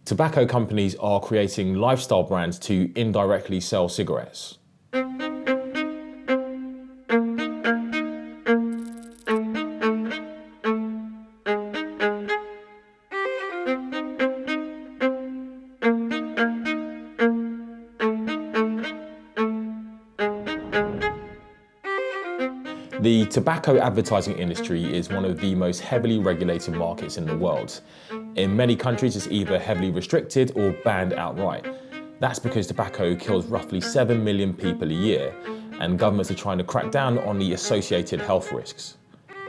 Tobacco companies are creating lifestyle brands to indirectly sell cigarettes. The tobacco advertising industry is one of the most heavily regulated markets in the world. In many countries, it's either heavily restricted or banned outright. That's because tobacco kills roughly 7 million people a year, and governments are trying to crack down on the associated health risks.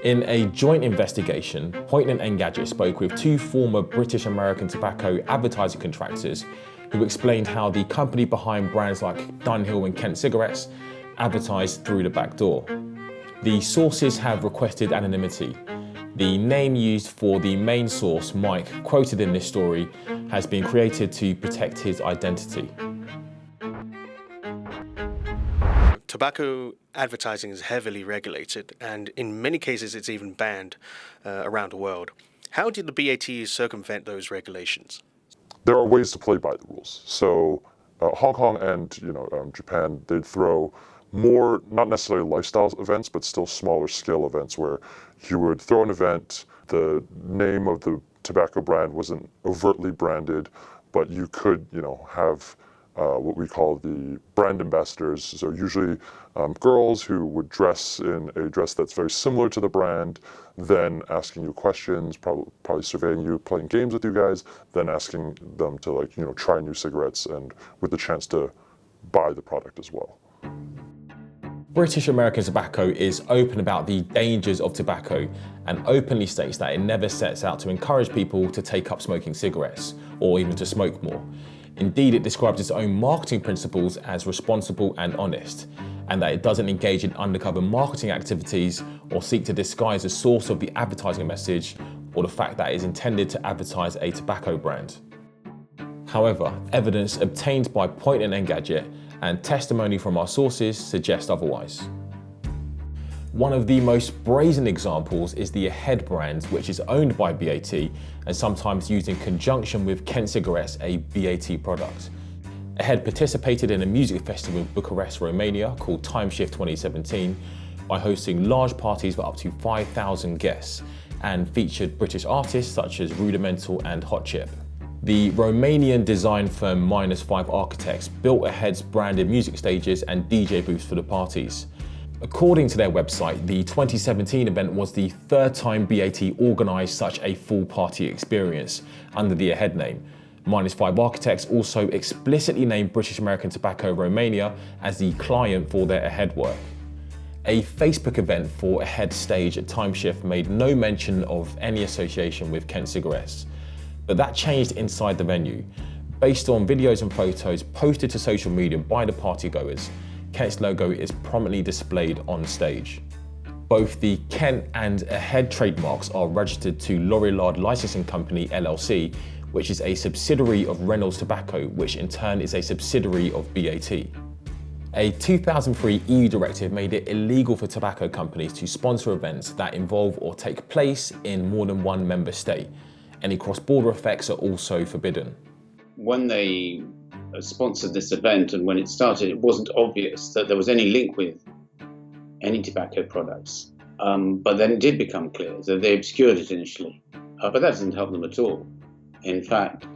In a joint investigation, Point and Engadget spoke with two former British American tobacco advertising contractors who explained how the company behind brands like Dunhill and Kent cigarettes advertised through the back door. The sources have requested anonymity. The name used for the main source, Mike, quoted in this story, has been created to protect his identity. Tobacco advertising is heavily regulated, and in many cases it's even banned around the world. How did the BAT circumvent those regulations? There are ways to play by the rules. So Hong Kong and Japan, they'd throw more, not necessarily lifestyle events, but still smaller scale events where you would throw an event, the name of the tobacco brand wasn't overtly branded, but you could, have what we call the brand ambassadors. So usually girls who would dress in a dress that's very similar to the brand, then asking you questions, probably surveying you, playing games with you guys, then asking them to try new cigarettes and with the chance to buy the product as well. British American Tobacco is open about the dangers of tobacco and openly states that it never sets out to encourage people to take up smoking cigarettes or even to smoke more. Indeed, it describes its own marketing principles as responsible and honest, and that it doesn't engage in undercover marketing activities or seek to disguise the source of the advertising message or the fact that it is intended to advertise a tobacco brand. However, evidence obtained by Point and Engadget and testimony from our sources suggest otherwise. One of the most brazen examples is the Ahead brand, which is owned by BAT and sometimes used in conjunction with Kent cigarettes, a BAT product. Ahead participated in a music festival in Bucharest, Romania called Timeshift 2017 by hosting large parties with up to 5,000 guests and featured British artists such as Rudimental and Hot Chip. The Romanian design firm -5 Architects built Ahead's branded music stages and DJ booths for the parties. According to their website, the 2017 event was the third time BAT organised such a full party experience under the Ahead name. -5 Architects also explicitly named British American Tobacco Romania as the client for their Ahead work. A Facebook event for Ahead stage at Timeshift made no mention of any association with Kent cigarettes. But that changed inside the venue. Based on videos and photos posted to social media by the partygoers, Kent's logo is prominently displayed on stage. Both the Kent and Ahead trademarks are registered to Lorillard Licensing Company LLC, which is a subsidiary of Reynolds Tobacco, which in turn is a subsidiary of BAT. A 2003 EU directive made it illegal for tobacco companies to sponsor events that involve or take place in more than one member state. Any cross-border effects are also forbidden. When they sponsored this event and when it started, it wasn't obvious that there was any link with any tobacco products. But then it did become clear that they obscured it initially. But that doesn't help them at all. In fact,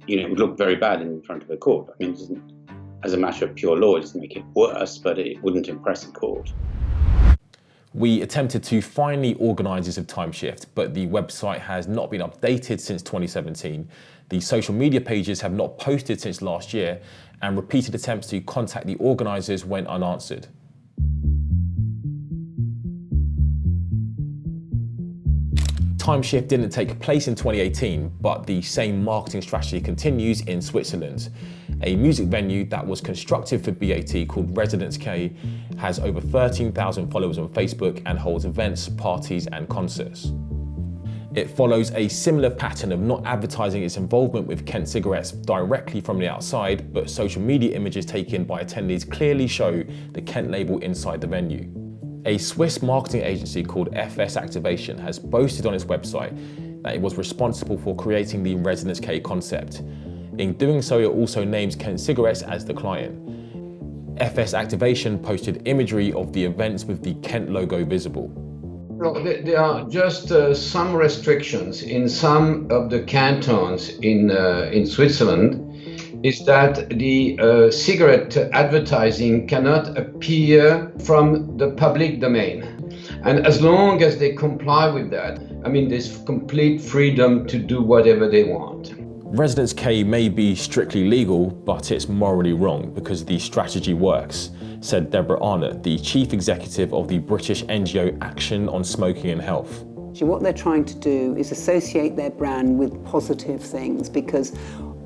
it would look very bad in front of a court. I mean, it doesn't, as a matter of pure law, it doesn't make it worse, but it wouldn't impress a court. We attempted to find the organisers of Timeshift, but the website has not been updated since 2017. The social media pages have not posted since last year, and repeated attempts to contact the organisers went unanswered. Timeshift didn't take place in 2018, but the same marketing strategy continues in Switzerland. A music venue that was constructed for BAT called Residence K has over 13,000 followers on Facebook and holds events, parties and concerts. It follows a similar pattern of not advertising its involvement with Kent cigarettes directly from the outside, but social media images taken by attendees clearly show the Kent label inside the venue. A Swiss marketing agency called FS Activation has boasted on its website that it was responsible for creating the Residence K concept. In doing so, it also names Kent Cigarettes as the client. FS Activation posted imagery of the events with the Kent logo visible. No, there are just some restrictions in some of the cantons in Switzerland, is that the cigarette advertising cannot appear from the public domain. And as long as they comply with that, I mean, there's complete freedom to do whatever they want. Residence K may be strictly legal, but it's morally wrong because the strategy works, said Deborah Arnott, the chief executive of the British NGO Action on Smoking and Health. What they're trying to do is associate their brand with positive things, because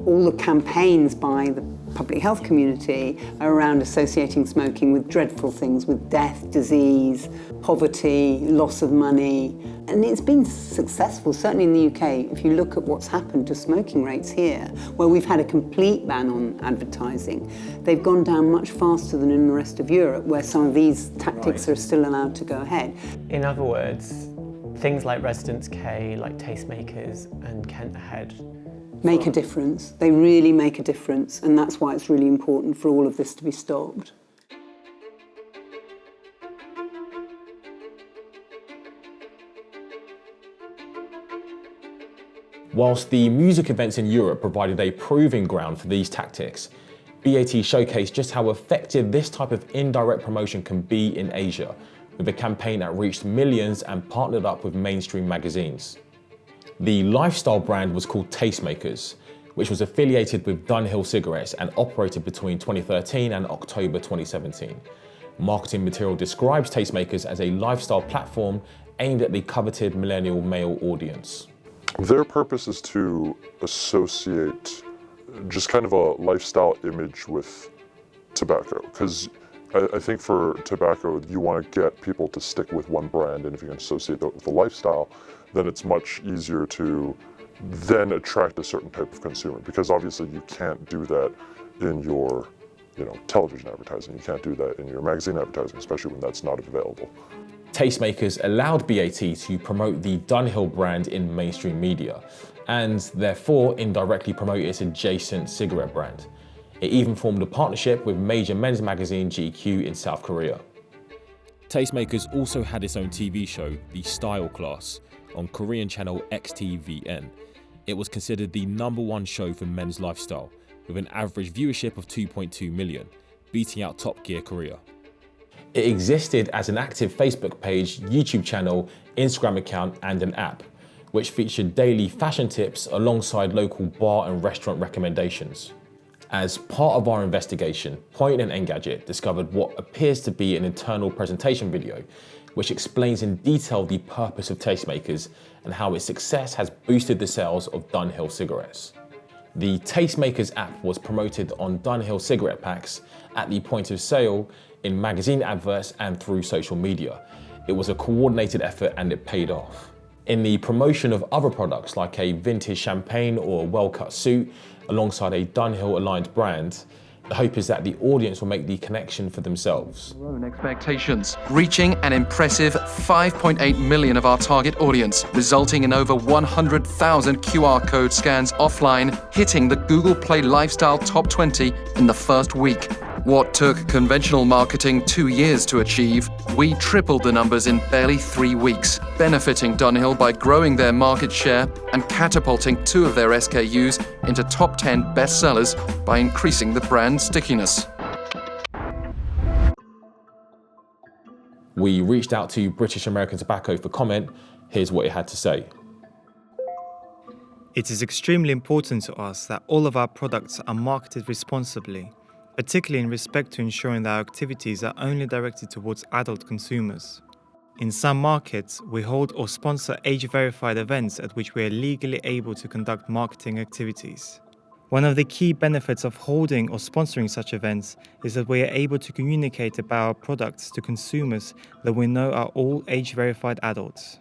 all the campaigns by the public health community are around associating smoking with dreadful things, with death, disease, poverty, loss of money. And it's been successful, certainly in the UK. If you look at what's happened to smoking rates here, where we've had a complete ban on advertising, they've gone down much faster than in the rest of Europe, where some of these tactics are still allowed to go ahead. In other words, things like Residence K, like Tastemakers and Kent Ahead make a difference. They really make a difference, and that's why it's really important for all of this to be stopped. Whilst the music events in Europe provided a proving ground for these tactics, BAT showcased just how effective this type of indirect promotion can be in Asia, with a campaign that reached millions and partnered up with mainstream magazines. The lifestyle brand was called Tastemakers, which was affiliated with Dunhill Cigarettes and operated between 2013 and October 2017. Marketing material describes Tastemakers as a lifestyle platform aimed at the coveted millennial male audience. Their purpose is to associate just kind of a lifestyle image with tobacco, because I think for tobacco, you want to get people to stick with one brand, and if you can associate that with a lifestyle, then it's much easier to then attract a certain type of consumer, because obviously you can't do that in your television advertising, you can't do that in your magazine advertising, especially when that's not available. Tastemakers allowed BAT to promote the Dunhill brand in mainstream media, and therefore indirectly promote its adjacent cigarette brand. It even formed a partnership with major men's magazine GQ in South Korea. Tastemakers also had its own TV show, The Style Class, on Korean channel XTVN. It was considered the #1 show for men's lifestyle, with an average viewership of 2.2 million, beating out Top Gear Korea. It existed as an active Facebook page, YouTube channel, Instagram account, and an app, which featured daily fashion tips alongside local bar and restaurant recommendations. As part of our investigation, Point and Engadget discovered what appears to be an internal presentation video, which explains in detail the purpose of Tastemakers and how its success has boosted the sales of Dunhill cigarettes. The Tastemakers app was promoted on Dunhill cigarette packs, at the point of sale, in magazine adverts, and through social media. It was a coordinated effort and it paid off. In the promotion of other products like a vintage champagne or a well-cut suit alongside a Dunhill aligned brand, the hope is that the audience will make the connection for themselves. Own expectations, reaching an impressive 5.8 million of our target audience, resulting in over 100,000 QR code scans offline, hitting the Google Play Lifestyle Top 20 in the first week. What took conventional marketing 2 years to achieve, we tripled the numbers in barely 3 weeks, benefiting Dunhill by growing their market share and catapulting 2 of their SKUs into top 10 bestsellers by increasing the brand stickiness. We reached out to British American Tobacco for comment. Here's what it had to say. It is extremely important to us that all of our products are marketed responsibly, particularly in respect to ensuring that our activities are only directed towards adult consumers. In some markets, we hold or sponsor age-verified events at which we are legally able to conduct marketing activities. One of the key benefits of holding or sponsoring such events is that we are able to communicate about our products to consumers that we know are all age-verified adults.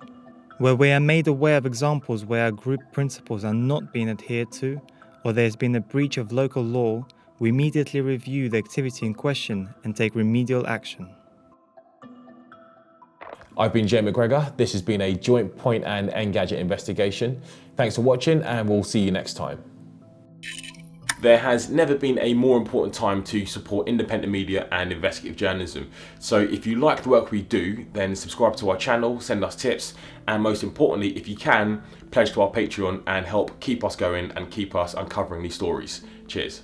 Where we are made aware of examples where our group principles are not being adhered to, or there has been a breach of local law, we immediately review the activity in question and take remedial action. I've been Jay McGregor. This has been a joint Point and Engadget investigation. Thanks for watching, and we'll see you next time. There has never been a more important time to support independent media and investigative journalism. So if you like the work we do, then subscribe to our channel, send us tips, and most importantly, if you can, pledge to our Patreon and help keep us going and keep us uncovering these stories. Cheers.